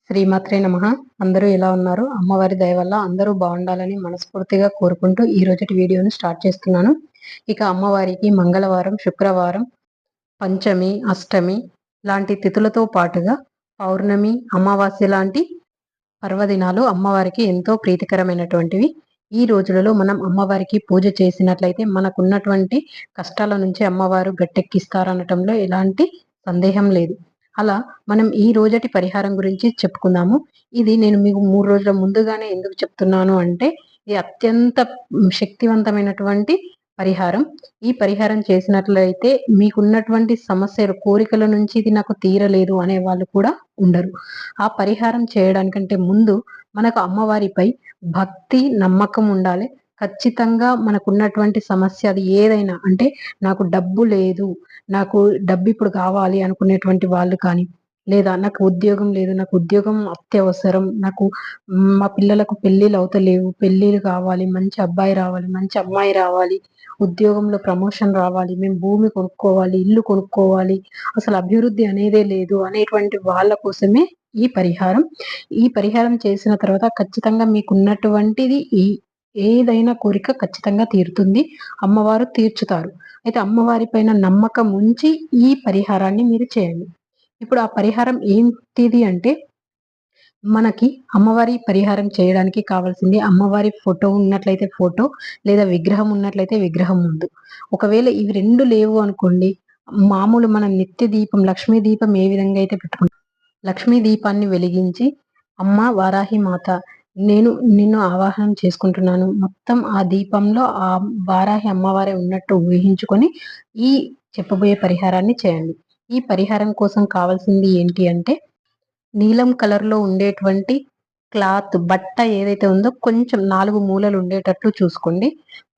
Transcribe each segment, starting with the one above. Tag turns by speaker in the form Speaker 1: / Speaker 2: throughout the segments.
Speaker 1: శ్రీమాత్రే నమః. అందరూ ఎలా ఉన్నారు? అమ్మవారి దయ వల్ల అందరూ బాగుండాలని మనస్ఫూర్తిగా కోరుకుంటూ ఈ రోజుటి వీడియోను స్టార్ట్ చేస్తున్నాను. ఇక అమ్మవారికి మంగళవారం, శుక్రవారం, పంచమి, అష్టమి లాంటి తిథులతో పాటుగా పౌర్ణమి, అమావాస్య లాంటి పర్వదినాలు అమ్మవారికి ఎంతో ప్రీతికరమైనటువంటివి. ఈ రోజులలో మనం అమ్మవారికి పూజ చేసినట్లయితే మనకున్నటువంటి కష్టాల నుంచి అమ్మవారు గట్టెక్కిస్తారనటంలో ఎలాంటి సందేహం లేదు. అలా మనం ఈ రోజటి పరిహారం గురించి చెప్పుకుందాము. ఇది నేను మీకు 3 రోజుల ముందుగానే ఎందుకు చెప్తున్నాను అంటే, ఇది అత్యంత శక్తివంతమైనటువంటి పరిహారం. ఈ పరిహారం చేసినట్లయితే మీకున్నటువంటి సమస్యలు, కోరికల నుంచి ఇది నాకు తీరలేదు అనే వాళ్ళు కూడా ఉండరు. ఆ పరిహారం చేయడానికంటే ముందు మనకు అమ్మవారిపై భక్తి, నమ్మకం ఉండాలి. ఖచ్చితంగా మనకున్నటువంటి సమస్య అది ఏదైనా, అంటే నాకు డబ్బు లేదు, నాకు డబ్బు ఇప్పుడు కావాలి అనుకునేటువంటి వాళ్ళు కానీ, లేదా నాకు ఉద్యోగం లేదు, నాకు ఉద్యోగం అత్యవసరం, నాకు మా పిల్లలకు పెళ్ళిళ్ళు అవుతలేవు, పెళ్ళిళ్ళు కావాలి, మంచి అబ్బాయి రావాలి, మంచి అమ్మాయి రావాలి, ఉద్యోగంలో ప్రమోషన్ రావాలి, మేము భూమి కొనుక్కోవాలి, ఇల్లు కొనుక్కోవాలి, అసలు అభివృద్ధి అనేదే లేదు అనేటువంటి వాళ్ళ కోసమే ఈ పరిహారం. ఈ పరిహారం చేసిన తర్వాత ఖచ్చితంగా మీకున్నటువంటిది ఏదైనా కోరిక ఖచ్చితంగా తీరుతుంది. అమ్మవారు తీర్చుతారు. అయితే అమ్మవారి పైన నమ్మకం ఉంచి ఈ పరిహారాన్ని మీరు చేయండి. ఇప్పుడు ఆ పరిహారం ఏంటిది అంటే, మనకి అమ్మవారి పరిహారం చేయడానికి కావాల్సింది అమ్మవారి ఫోటో ఉన్నట్లయితే ఫోటో, లేదా విగ్రహం ఉన్నట్లయితే విగ్రహం ముందు. ఒకవేళ ఇవి 2 లేవు అనుకోండి, మామూలు మనం నిత్య దీపం, లక్ష్మీ దీపం ఏ విధంగా అయితే పెట్టుకుంటాం, లక్ష్మీ దీపాన్ని వెలిగించి, అమ్మ వారాహి మాత, నేను నిన్ను ఆవాహనం చేసుకుంటున్నాను, మొత్తం ఆ దీపంలో ఆ వారాహి అమ్మవారే ఉన్నట్టు ఊహించుకొని ఈ చెప్పబోయే పరిహారాన్ని చేయండి. ఈ పరిహారం కోసం కావాల్సింది ఏంటి అంటే, నీలం కలర్ లో ఉండేటువంటి క్లాత్, బట్ట ఏదైతే ఉందో కొంచెం 4 మూలలు ఉండేటట్లు చూసుకోండి.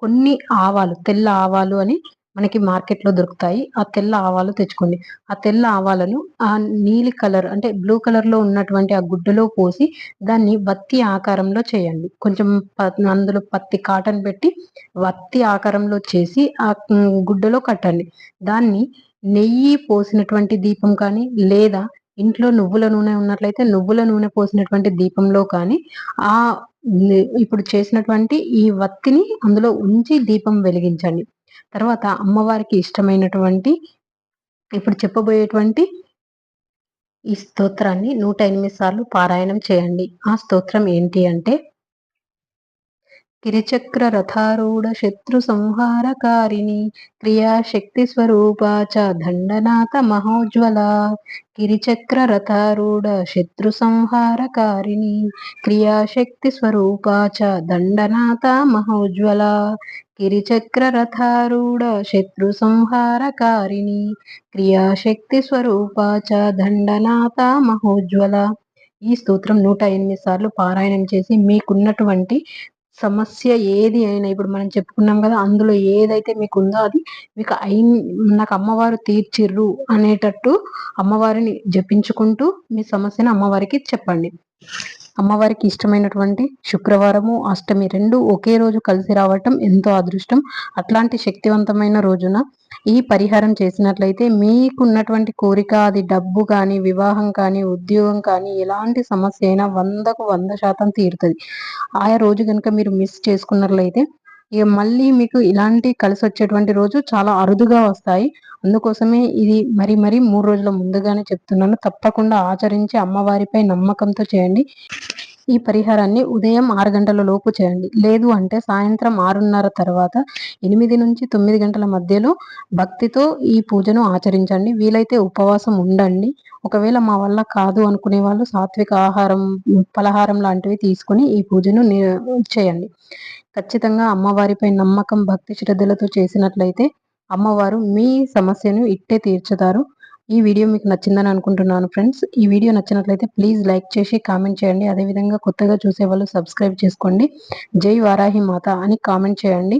Speaker 1: కొన్ని ఆవాలు, తెల్ల ఆవాలు అని మనకి మార్కెట్ లో దొరుకుతాయి. ఆ తెల్ల ఆవాలు తెచ్చుకోండి. ఆ తెల్ల ఆవాలను ఆ నీలి కలర్, అంటే బ్లూ కలర్ లో ఉన్నటువంటి ఆ గుడ్డలో పోసి దాన్ని వత్తి ఆకారంలో చేయండి. కొంచెం అందులో పత్తి కాటన్ పెట్టి వత్తి ఆకారంలో చేసి ఆ గుడ్డలో కట్టండి. దాన్ని నెయ్యి పోసినటువంటి దీపం కానీ, లేదా ఇంట్లో నువ్వుల నూనె ఉన్నట్లయితే నువ్వుల నూనె పోసినటువంటి దీపంలో కానీ ఆ ఇప్పుడు చేసినటువంటి ఈ వత్తిని అందులో ఉంచి దీపం వెలిగించండి. తర్వాత అమ్మవారికి ఇష్టమైనటువంటి ఇప్పుడు చెప్పబోయేటువంటి ఈ స్తోత్రాన్ని 108 సార్లు పారాయణం చేయండి. ఆ స్తోత్రం ఏంటి అంటే, గిరిచక్ర రథారూఢ శత్రు సంహారకారిణి క్రియాశక్తి స్వరూపా చ దండనాథ మహోజ్వల. గిరిచక్ర రథారూఢ శత్రు సంహారకారిణి క్రియాశక్తి స్వరూపా చ దండనాథ మహోజ్వల. గిరిచక్ర రథారూఢ శత్రు సంహారకారిణి క్రియాశక్తి స్వరూపా చ దండనాథ మహోజ్వల. ఈ స్తోత్రం 108 సార్లు పారాయణం చేసి మీకున్నటువంటి సమస్య ఏది అయినా, ఇప్పుడు మనం చెప్పుకున్నాం కదా, అందులో ఏదైతే మీకు ఉందో అది మీకు నాకు అమ్మవారు తీర్చిర్రు అనేటట్టు అమ్మవారిని జపించుకుంటూ మీ సమస్యను అమ్మవారికి చెప్పండి. అమ్మవారికి ఇష్టమైనటువంటి శుక్రవారము, అష్టమి 2 ఒకే రోజు కలిసి రావటం ఎంతో అదృష్టం. అట్లాంటి శక్తివంతమైన రోజున ఈ పరిహారం చేసినట్లయితే మీకున్నటువంటి కోరిక, అది డబ్బు కానీ, వివాహం కానీ, ఉద్యోగం కానీ, ఎలాంటి సమస్య అయినా 100కు 100% తీరుతుంది. ఆయా రోజు కనుక మీరు మిస్ చేసుకున్నట్లయితే ఇక మళ్ళీ మీకు ఇలాంటి కలిసి వచ్చేటువంటి రోజు చాలా అరుదుగా వస్తాయి. అందుకోసమే ఇది మరి 3 రోజుల ముందుగానే చెప్తున్నాను. తప్పకుండా ఆచరించి అమ్మవారిపై నమ్మకంతో చేయండి. ఈ పరిహారాన్ని ఉదయం 6 గంటల లోపు చేయండి. లేదు అంటే సాయంత్రం 6:30 తర్వాత 8 నుంచి 9 గంటల మధ్యలో భక్తితో ఈ పూజను ఆచరించండి. వీలైతే ఉపవాసం ఉండండి. ఒకవేళ మా వల్ల కాదు అనుకునే వాళ్ళు సాత్విక ఆహారం, పలహారం లాంటివి తీసుకొని ఈ పూజను చేయండి. ఖచ్చితంగా అమ్మవారిపై నమ్మకం, భక్తి శ్రద్ధలతో చేసినట్లయితే అమ్మవారు మీ సమస్యను ఇట్టే తీర్చుతారు. ఈ వీడియో మీకు నచ్చిందని అనుకుంటున్నాను ఫ్రెండ్స్. ఈ వీడియో నచ్చినట్లయితే ప్లీజ్ లైక్ చేసి కామెంట్ చేయండి. అదేవిధంగా కొత్తగా చూసే వాళ్ళు సబ్స్క్రైబ్ చేసుకోండి. జై వారాహి మాత అని కామెంట్ చేయండి.